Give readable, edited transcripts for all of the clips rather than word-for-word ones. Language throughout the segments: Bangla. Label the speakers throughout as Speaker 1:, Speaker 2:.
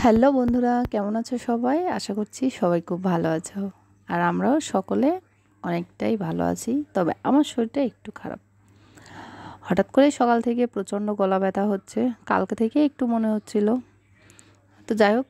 Speaker 1: হ্যালো বন্ধুরা, কেমন আছো সবাই? আশা করছি সবাই খুব ভালো আছো। আর আমরাও সকলে অনেকটাই ভালো আছি। তবে আমার শরীরটা একটু খারাপ। হঠাৎ করে সকাল থেকে প্রচণ্ড গলা ব্যথা হচ্ছে। কালকে থেকে একটু মনে হচ্ছিল। তো যাই হোক,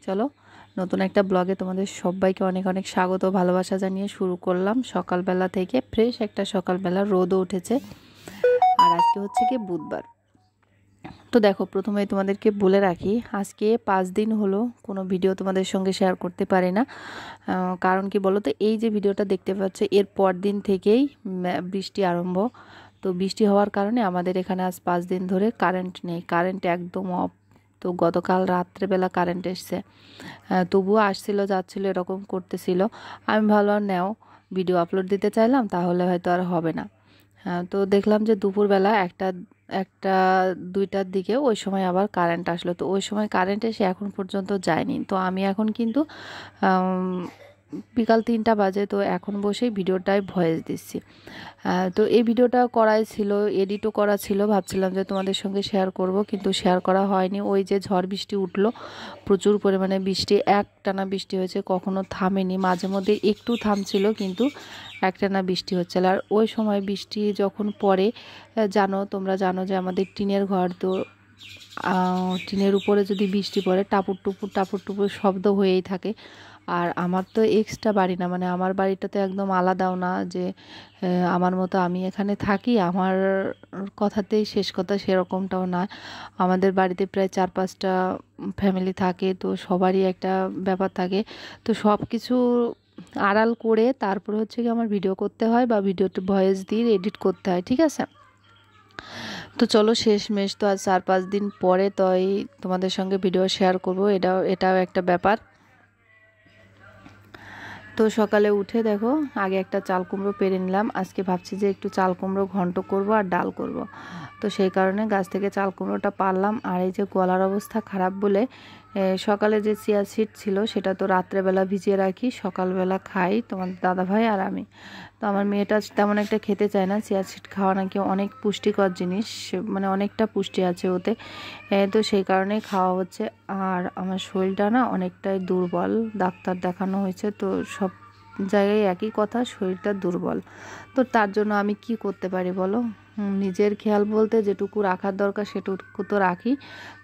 Speaker 1: চলো নতুন একটা ব্লগে তোমাদের সবাইকে অনেক অনেক স্বাগত ভালোবাসা জানিয়ে শুরু করলাম। সকালবেলা থেকে ফ্রেশ একটা সকালবেলা, রোদও উঠেছে। আর আজকে হচ্ছে কি বুধবার। তো দেখো, প্রথমেই তোমাদেরকে বলে রাখি, আজকে 5 দিন হলো কোনো ভিডিও তোমাদের সঙ্গে শেয়ার করতে পারি না। কারণ কি বলো তো, এই যে ভিডিওটা দেখতে পাচ্ছ এর পর দিন থেকেই বৃষ্টি আরম্ভ। তো বৃষ্টি হওয়ার কারণে আমাদের এখানে আজ 5 দিন ধরে কারেন্ট নেই, কারেন্ট একদম অফ। তো গতকাল রাত্রেবেলা কারেন্ট এসছে, তবুও আসছিল যাচ্ছিল এরকম করতেছিল। আমি ভাবলাম নাও ভিডিও আপলোড দিতে চাইলাম, তাহলে হয়তো আর হবে না। তো দেখলাম যে দুপুরবেলা একটা একটা 2টার দিকে ওই সময় আবার কারেন্ট আসলো। তো ওই সময় কারেন্ট এসে এখন পর্যন্ত যায়নি। তো আমি এখন কিন্তু বিকাল 3টা বাজে, তো এখন বসেই ভিডিওটায় ভয়েস দিচ্ছি। তো এই ভিডিওটা করাই ছিল, এডিটও করা ছিল, ভাবছিলাম যে তোমাদের সঙ্গে শেয়ার করব, কিন্তু শেয়ার করা হয়নি। ওই যে ঝড় বৃষ্টি উঠলো, প্রচুর পরিমাণে বৃষ্টি, একটানা বৃষ্টি হয়েছে, কখনো থামেনি। মাঝে মধ্যে একটু থামছিল, কিন্তু একটানা বৃষ্টি হচ্ছিল। আর ওই সময় বৃষ্টি যখন পড়ে, তোমরা জানো যে আমাদের টিনের ঘর, তো টিনের উপরে যদি বৃষ্টি পড়ে টাপুর টুপুর টাপুর টুপুর শব্দ হয়েই থাকে। আর আমার তো এক্সট্রা বাড়ি না, মানে আমার বাড়িটা তো একদম আলাদাও না যে আমার মতো আমি এখানে থাকি, আমার কথাতেই শেষ কথা, সেরকমটাও না। আমাদের বাড়িতে প্রায় 4-5টা ফ্যামিলি থাকে, তো সবারই একটা ব্যাপার থাকে। তো সব কিছু আড়াল করে তারপরে হচ্ছে কি আমার ভিডিও করতে হয়, বা ভিডিওতে ভয়েস দিয়ে এডিট করতে হয়, ঠিক আছে। তো চলো, শেষমেশ তো আজ 4-5 দিন পরে তাই তোমাদের সঙ্গে ভিডিও শেয়ার করব, এটাও একটা ব্যাপার। তো সকালে উঠে দেখো, আগে একটা চাল কুমড়ো পেড়ে নিলাম। আজকে ভাবছি যে একটু চাল কুমড়ো ঘন্ট করব আর ডাল করব। তো সেই কারণে গাছ থেকে চাল কুমড়োটা পারলাম। আর এই যে গলার অবস্থা খারাপ বলে সকালে যে চিয়া সিড ছিল সেটা তো রাত্রেবেলা ভিজিয়ে রাখি, সকালবেলা খাই তোমার দাদাভাই আর আমি। তো আমার মেয়েটা তেমন একটা খেতে চায় না। চিয়া সিড খাওয়া নাকি অনেক পুষ্টিকর জিনিস, মানে অনেকটা পুষ্টি আছে ওতে। তো সেই কারণেই খাওয়া হচ্ছে। আর আমার শরীরটা না অনেকটাই দুর্বল, ডাক্তার দেখানো হয়েছে, তো সব জায়গায় একই কথা, শরীরটা দুর্বল। তো তার জন্য আমি কি করতে পারি বলো? নিজের খেয়াল বলতে যেটুকু রাখার দরকার সেটুকু তো রাখি,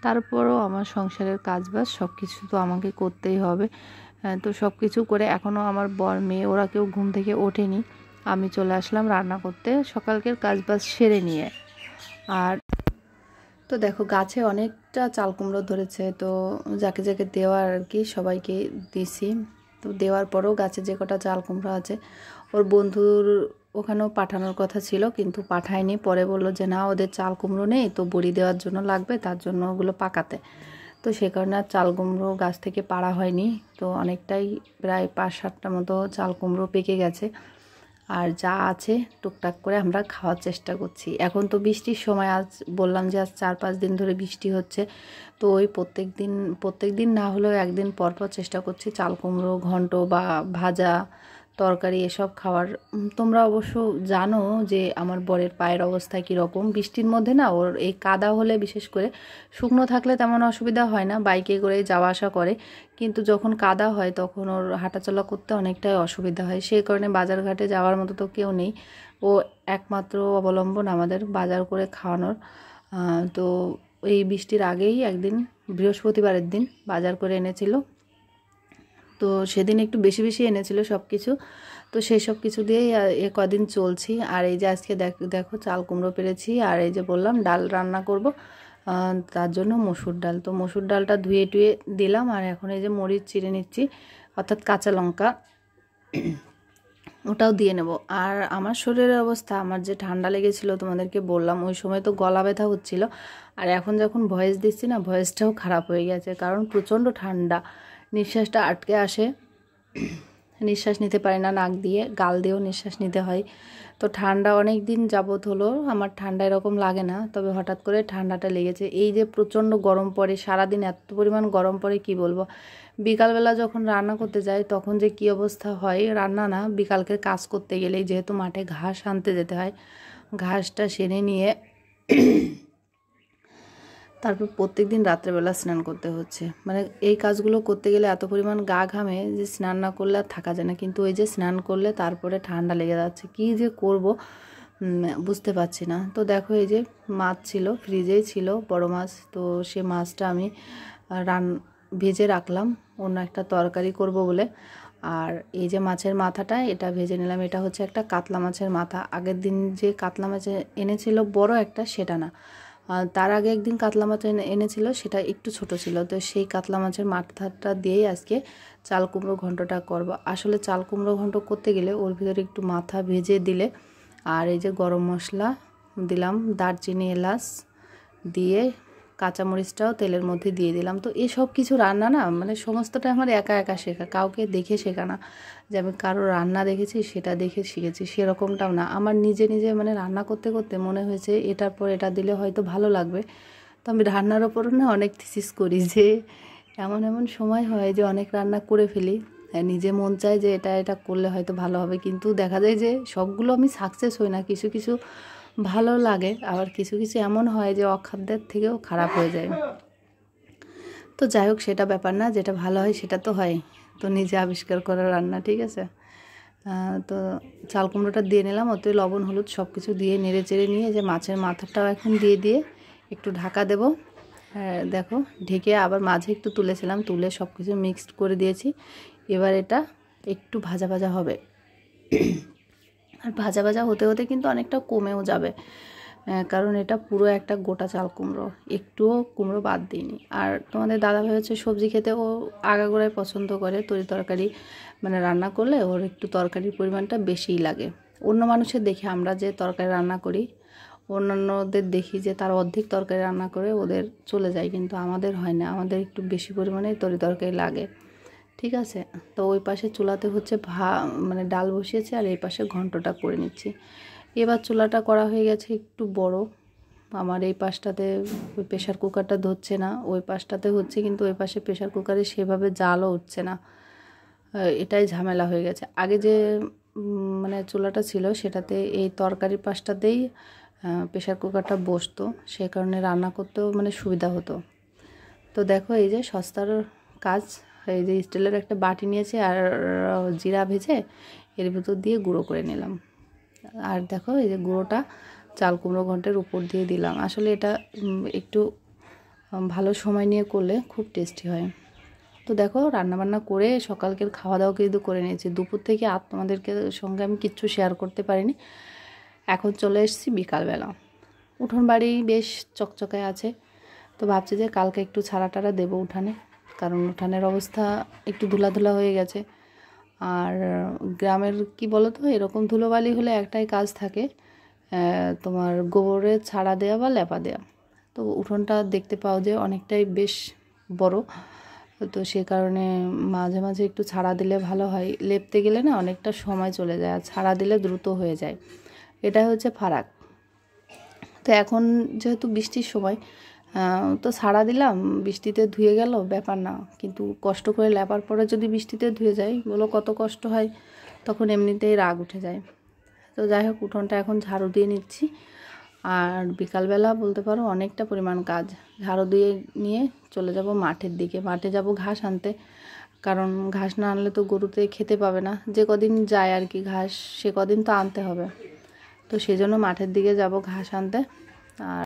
Speaker 1: তারপরও আমার সংসারের কাজবাজ সব কিছু তো আমাকে করতেই হবে। তো সব কিছু করে এখনও আমার বর মেয়ে ওরা কেউ ঘুম থেকে ওঠেনি, আমি চলে আসলাম রান্না করতে সকালকের কাজবাজ সেরে নিয়ে। আর তো দেখো, গাছে অনেকটা চাল কুমড়ো ধরেছে, তো যাকে যাকে দেওয়ার আর কি সবাইকে দিছি। তো দেওয়ার পরেও গাছে যে কটা চাল কুমড়ো আছে, ওর বন্ধুর ওখানেও পাঠানোর কথা ছিল, কিন্তু পাঠায়নি। পরে বললো যে না, ওদের চাল কুমড়ো নেই, তো বড়ি দেওয়ার জন্য লাগবে, তার জন্য ওগুলো পাকাতে। তো সে কারণে আর চাল কুমড়ো গাছ থেকে পাড়া হয়নি। তো অনেকটাই, প্রায় 5-7টা মতো চাল কুমড়ো পেকে গেছে। আর যা আছে টুকটাক করে আমরা খাওয়ার চেষ্টা করছি। এখন তো বৃষ্টির সময়, আজ বললাম যে আজ 4-5 দিন ধরে বৃষ্টি হচ্ছে। তো ওই প্রত্যেক দিন না হলেও একদিন পর পর চেষ্টা করছি চাল কুমড়ো ঘন্ট বা ভাজা তরকারি এসব খাওয়ার। তোমরা অবশ্য জানো যে আমার বরের পায়ের অবস্থা কীরকম। বৃষ্টির মধ্যে না ওর এই কাদা হলে, বিশেষ করে শুকনো থাকলে তেমন অসুবিধা হয় না, বাইকে করে যাওয়া আসা করে, কিন্তু যখন কাদা হয় তখন ওর হাঁটাচলা করতে অনেকটাই অসুবিধা হয়। সেই কারণে বাজারঘাটে যাওয়ার মতো তো কেউ নেই, ও একমাত্র অবলম্বন আমাদের বাজার করে খাওয়ানোর। তো এই বৃষ্টির আগেই একদিন বৃহস্পতিবারের দিন বাজার করে এনেছিল, তো সেদিন একটু বেশি বেশি এনেছিল সব কিছু। তো সেই সব কিছু দিয়েই এ কদিন চলছি। আর এই যে আজকে দেখো চাল কুমড়ো পেরেছি, আর এই যে বললাম ডাল রান্না করব, তার জন্য মসুর ডাল। তো মসুর ডালটা ধুয়ে টুয়ে দিলাম, আর এখন এই যে মরিচ চিড়ে নিচ্ছি, অর্থাৎ কাঁচা লঙ্কা, ওটাও দিয়ে নেব। আর আমার শরীরের অবস্থা, আমার যে ঠান্ডা লেগেছিল তোমাদেরকে বললাম, ওই সময় তো গলা ব্যথা হচ্ছিল। আর এখন যখন ভয়েস দিচ্ছি না, ভয়েসটাও খারাপ হয়ে গেছে, কারণ প্রচণ্ড ঠান্ডা, নিঃশ্বাসটা আটকে আসে, নিঃশ্বাস নিতে পারি না, নাক দিয়ে গাল দিয়েও নিঃশ্বাস নিতে হয়। তো ঠান্ডা অনেক দিন যাবত হলো, আমার ঠান্ডা এরকম লাগে না, তবে হঠাৎ করে ঠান্ডাটা লেগেছে। এই যে প্রচণ্ড গরম পড়ে, সারাদিন এত পরিমাণ গরম পড়ে কি বলবো। বিকালবেলা যখন রান্না করতে যাই তখন যে কী অবস্থা হয়, রান্না না, বিকালকে কাজ করতে গেলেই, যেহেতু মাঠে ঘাস আনতে যেতে হয়, ঘাসটা সেরে নিয়ে তারপর প্রত্যেকদিন রাত্রেবেলা স্নান করতে হচ্ছে। মানে এই কাজগুলো করতে গেলে এত পরিমাণ গা ঘামে যে স্নান না করলে আর থাকা যায় না। কিন্তু ওই যে স্নান করলে তারপরে ঠান্ডা লেগে যাচ্ছে, কী যে করব বুঝতে পারছি না। তো দেখো এই যে মাছ ছিল, ফ্রিজেই ছিল বড় মাছ, তো সে মাছটা আমি ভেজে রাখলাম অন্য একটা তরকারি করব বলে। আর এই যে মাছের মাথাটা এটা ভেজে নিলাম। এটা হচ্ছে একটা কাতলা মাছের মাথা। আগের দিন যে কাতলা মাছ এনেছিল বড় একটা, সেটা না, তার আগে একদিন কাতলা মাছ এনেছিল, সেটা একটু ছোট ছিল। তো সেই কাতলা মাছের মাথাটা দিয়েই আজকে চাল কুমড়ো ঘন্টটা করব। আসলে চাল কুমড়ো ঘন্ট করতে গেলে ওর ভিতরে একটু মাথা ভেজে দিলে, আর এই যে গরম মশলা দিলাম, দারচিনি এলাচ দিয়ে কাঁচামরিচটাও তেলের মধ্যে দিয়ে দিলাম। তো এসব কিছু রান্না না, মানে সমস্তটা আমার একা একা শেখা, কাউকে দেখে শেখা না যে আমি কারো রান্না দেখেছি সেটা দেখে শিখেছি, সেরকমটাও না। আমার নিজে নিজে মানে রান্না করতে করতে মনে হয়েছে এটার পর এটা দিলে হয়তো ভালো লাগবে। তো আমি রান্নার ওপরও না অনেক থিসিস করি, যে এমন এমন সময় হয় যে অনেক রান্না করে ফেলি, নিজে মন চায় যে এটা এটা করলে হয়তো ভালো হবে, কিন্তু দেখা যায় যে সবগুলো আমি সাকসেস হই না। কিছু কিছু ভালো লাগে, আবার কিছু কিছু এমন হয় যে অখাদ্যের থেকেও খারাপ হয়ে যায়। তো যাই হোক, সেটা ব্যাপার না, যেটা ভালো হয় সেটা তো হয়। তো নিজে আবিষ্কার করা রান্না, ঠিক আছে। তো চাল কুমড়োটা দিয়ে নিলাম, ওতে লবণ হলুদ সব কিছু দিয়ে নেড়ে চেড়ে নিয়ে যে মাছের মাথাটাও এখন দিয়ে একটু ঢাকা দেব। দেখো ঢেকে আবার মাঝে একটু তুলেছিলাম, তুলে সব কিছু মিক্সড করে দিয়েছি। এবার এটা একটু ভাজা ভাজা হবে, আর ভাজা ভাজা হতে হতে কিন্তু অনেকটা কমেও যাবে, কারণ এটা পুরো একটা গোটা চাল কুমড়ো, একটুও কুমড়ো বাদ দিইনি। আর তোমাদের দাদাভাই হচ্ছে সবজি খেতে ও আগাগোড়ায় পছন্দ করে, তরকারি মানে রান্না করলে ওর একটু তরকারির পরিমাণটা বেশিই লাগে। অন্য মানুষের দেখে আমরা যে তরকারি রান্না করি, অন্যান্যদের দেখি যে তার অর্ধেক তরকারি রান্না করে ওদের চলে যায়, কিন্তু আমাদের হয় না, আমাদের একটু বেশি পরিমাণে তরকারি লাগে, ঠিক আছে। তো ওই পাশে চুলাতে হচ্ছে মানে ডাল বসিয়েছি, আর এই পাশে ঘন্টটা করে নিচ্ছি। এবার চুলাটা করা হয়ে গেছে একটু বড়, আমার এই পাশটাতে প্রেশার কুকারটা ধরছে না, ওই পাশটাতে হচ্ছে, কিন্তু ওই পাশে প্রেশার কুকারে সেভাবে জালও উঠছে না, এটাই ঝামেলা হয়ে গেছে। আগে যে মানে চুলাটা ছিল সেটাতে এই তরকারির পাশটাতেই প্রেশার কুকারটা বসতো, সে কারণে রান্না করতেও মানে সুবিধা হতো। তো দেখো এই যে সস্তার কাজ, এই যে স্টিলের একটা বাটি নিয়েছি, আর জিরা ভেজে এর ভিতর দিয়ে গুঁড়ো করে নিলাম। আর দেখো এই যে গুঁড়োটা চাল কুমড়ো ঘন্টের উপর দিয়ে দিলাম। আসলে এটা একটু ভালো সময় নিয়ে করলে খুব টেস্টি হয়। তো দেখো রান্নাবান্না করে সকালকের খাওয়া দাওয়া কিন্তু করে নিয়েছি। দুপুর থেকে আর তোমাদেরকে সঙ্গে আমি কিচ্ছু শেয়ার করতে পারিনি। এখন চলে এসেছি বিকালবেলা, উঠোন বাড়ি বেশ চকচকে আছে। তো ভাবছি যে কালকে একটু ছাড়া টাড়া দেবো উঠানে, কারণ উঠানের অবস্থা একটু ধুলাধুলা হয়ে গেছে। আর গ্রামের কি বলো তো, এরকম ধুলোবালি হলে একটাই কাজ থাকে, তোমার গোবরে ছাড়া দেওয়া বা লেপা দেওয়া। তো উঠোনটা দেখতে পাও যে অনেকটাই বেশ বড়, তো সে কারণে মাঝে মাঝে একটু ছাড়া দিলে ভালো হয়। লেপতে গেলে না অনেকটা সময় চলে যায়, আর ছাড়া দিলে দ্রুত হয়ে যায়, এটা হচ্ছে ফারাক। তো এখন যেহেতু বৃষ্টির সময়, তো ছাড়া দিলাম, বৃষ্টিতে ধুয়ে গেল ব্যাপার না, কিন্তু কষ্ট করে লেপার পরে যদি বৃষ্টিতে ধুয়ে যায়, বলো কত কষ্ট হয়, তখন এমনিতেই রাগ উঠে যায়। তো যাই হোক, উঠোনটা এখন ঝাড়ু দিয়ে নিচ্ছি। আর বিকালবেলা বলতে পারো অনেকটা পরিমাণ কাজ, ঝাড়ু দিয়ে নিয়ে চলে যাব মাঠের দিকে। মাঠে যাব ঘাস আনতে, কারণ ঘাস না আনলে তো গরুতে খেতে পাবে না, যে কদিন যায় আর কি ঘাস, সে কদিন তো আনতে হবে। তো সেই জন্য মাঠের দিকে যাব ঘাস আনতে। আর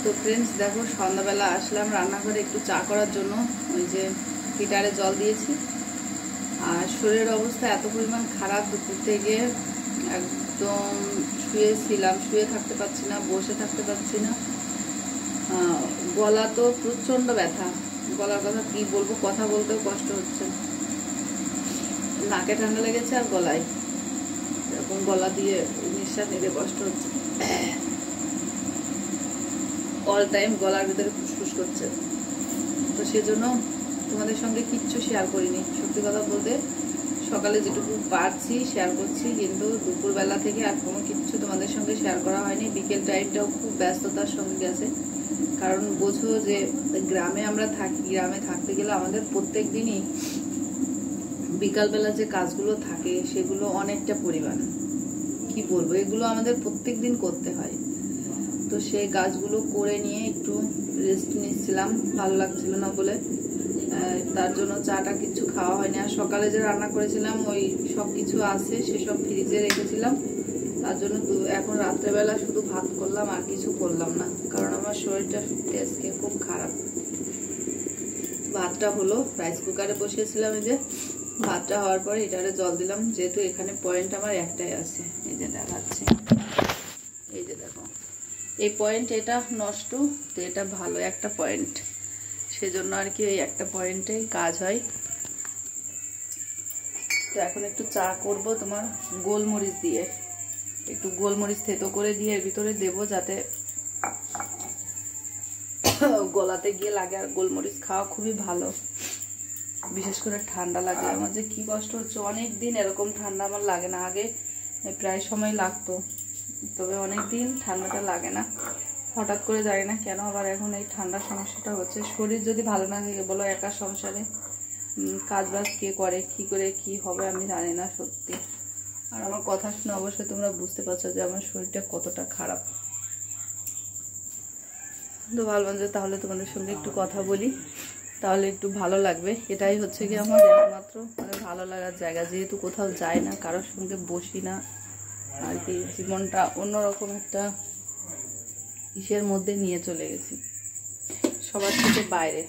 Speaker 1: তো ফ্রেন্ডস দেখো, সন্ধ্যাবেলা আসলাম রান্নাঘরে একটু চা করার জন্য। ওই যে হিটারে জল দিয়েছি, আর শরীরের অবস্থা এত পরিমাণ খারাপ, দুপুর থেকে একদম শুয়েছিলাম, শুয়ে থাকতে পারছি না, বসে থাকতে পারছি না, গলা তো প্রচণ্ড ব্যথা, গলার কথা কি বলবো, কথা বলতেও কষ্ট হচ্ছে, নাকে ঠান্ডা লেগেছে আর গলায় এরকম গলা দিয়ে নিঃশ্বাস নিতে কষ্ট হচ্ছে, অল টাইম গলার ভিতরে ফুসফুস করছে। তো সেজন্য তোমাদের সঙ্গে কিচ্ছু শেয়ার করিনি, সত্যি কথা বলতে। সকালে যেটুকু পারছি শেয়ার করছি, কিন্তু দুপুরবেলা থেকে আর কোনো কিচ্ছু তোমাদের সঙ্গে শেয়ার করা হয়নি। বিকেল টাইমটাও খুব ব্যস্ততার সঙ্গে গেছে, কারণ বোঝো যে গ্রামে আমরা থাকি, গ্রামে থাকতে গেলে আমাদের প্রত্যেক দিনই বিকালবেলা যে কাজগুলো থাকে সেগুলো অনেকটা পরিমাণ, কি বলবো, এগুলো আমাদের প্রত্যেক দিন করতে হয়। তো সেই কাজগুলো করে নিয়ে একটু রেস্ট নিচ্ছিলাম, ভালো লাগছিল না বলে, তার জন্য চাটা কিছু খাওয়া হয়নি। আর সকালে যে রান্না করেছিলাম ওই সব কিছু আছে, সেসব ফ্রিজে রেখেছিলাম, তার জন্য এখন রাত্রেবেলা শুধু ভাত করলাম, আর কিছু করলাম না, কারণ আমার শরীরটা সত্যি আজকে খুব খারাপ। ভাতটা হলো, রাইস কুকারে বসিয়েছিলাম, এই যে ভাতটা হওয়ার পরে এটারে জল দিলাম, যেহেতু এখানে পয়েন্ট আমার একটাই আছে, এই যে দেখাচ্ছি, এই যে দেখো এই পয়েন্ট, এটা নষ্ট, তো এটা ভালো একটা পয়েন্ট, সেজন্য আর কি এই একটা পয়েন্টে কাজ হয়। তো এখন একটু চা করব তোমার গোলমরিচ দিয়ে, একটু গোলমরিচ থেতো করে দিয়ে এর ভিতরে দেবো, যাতে গলাতে গিয়ে লাগে। আর গোলমরিচ খাওয়া খুবই ভালো, বিশেষ করে ঠান্ডা লাগে। আমার যে কি কষ্ট হচ্ছে, অনেক দিন এরকম ঠান্ডা আমার লাগে না, আগে প্রায় সময় লাগতো, তবে অনেক দিন ঠান্ডাটা লাগে না। হঠাৎ করে জানি না কেন আবার এখন এই ঠান্ডার সমস্যাটা হচ্ছে। শরীর যদি ভালো না থাকে বলো, একা সংসারে কাজ বাজ কে করে, কি করে কি হবে আমি জানি না সত্যি। আর আমার কথা শুনে অবশ্যই তোমরা বুঝতে পারছো যে আমার শরীরটা কতটা খারাপ। তো ভাবলাম যে তাহলে তোমাদের সঙ্গে একটু কথা বলি, তাহলে একটু ভালো লাগবে। এটাই হচ্ছে কি আমার একমাত্র মানে ভালো লাগার জায়গা, যেহেতু কোথাও যাই না, কারোর সঙ্গে বসি না আর কি, জীবনটা অন্যরকম একটা ইসের মধ্যে নিয়ে চলে গেছি, সবার থেকে বাইরে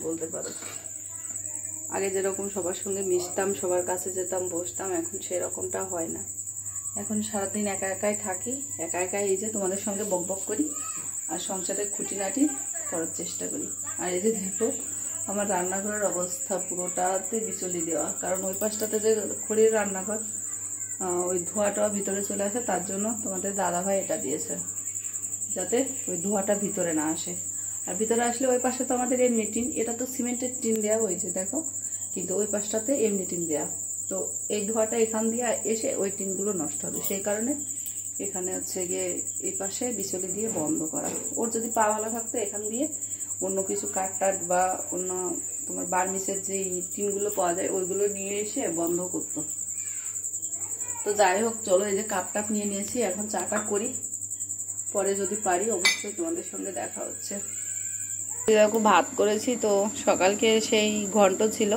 Speaker 1: বলতে পারো। আগে যেরকম সবার সঙ্গে মিশতাম, সবার কাছে যেতাম, বসতাম, এখন সেরকমটা হয় না। এখন সারাদিন একা একাই থাকি, একা একাই এই যে তোমাদের সঙ্গে বকবক করি আর সংসারের খুঁটিনাটি করার চেষ্টা করি। আর এই যে দেখো আমার রান্নাঘরের অবস্থা পুরোটাতে বিচলি দেওয়া, কারণ ওই পাশটাতে যে খড়ির রান্নাঘর, ওই ধোঁয়াটা ভিতরে চলে আসে, তার জন্য তোমাদের দাদাভাই এটা দিয়েছে, যাতে ওই ধোঁয়াটা ভিতরে না আসে। আর ভিতরে আসলে ওই পাশে তো আমাদের এমনি টিন, এটা তো সিমেন্টের টিন দেওয়া হয়েছে দেখো, কিন্তু ওই পাশটাতে এমনি টিন দেওয়া, তো এই ধোঁয়াটা এখান দিয়ে এসে ওই টিনগুলো নষ্ট হবে, সেই কারণে এখানে হচ্ছে গিয়ে এই পাশে বিচলি দিয়ে বন্ধ করা। ওর যদি পা ভালো থাকতো এখান দিয়ে অন্য কিছু কাঠ টাট বা অন্য তোমার বার্মিসের যে টিনগুলো পাওয়া যায় ওইগুলো নিয়ে এসে বন্ধ করতো। তো যাই হোক, চলো এই যে কাপ টাপ নিয়ে নিয়েছি, এখন চাটা করি, পরে যদি পারি অবশ্যই তোমাদের সঙ্গে দেখা হচ্ছে। এরকম ভাত করেছি, তো সকালকে সেই ঘন্ট ছিল,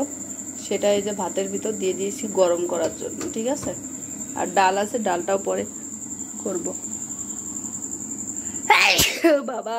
Speaker 1: সেটা এই যে ভাতের ভিতর দিয়ে দিয়েছি গরম করার জন্য, ঠিক আছে। আর ডাল আছে, ডালটাও পরে করব। বাবা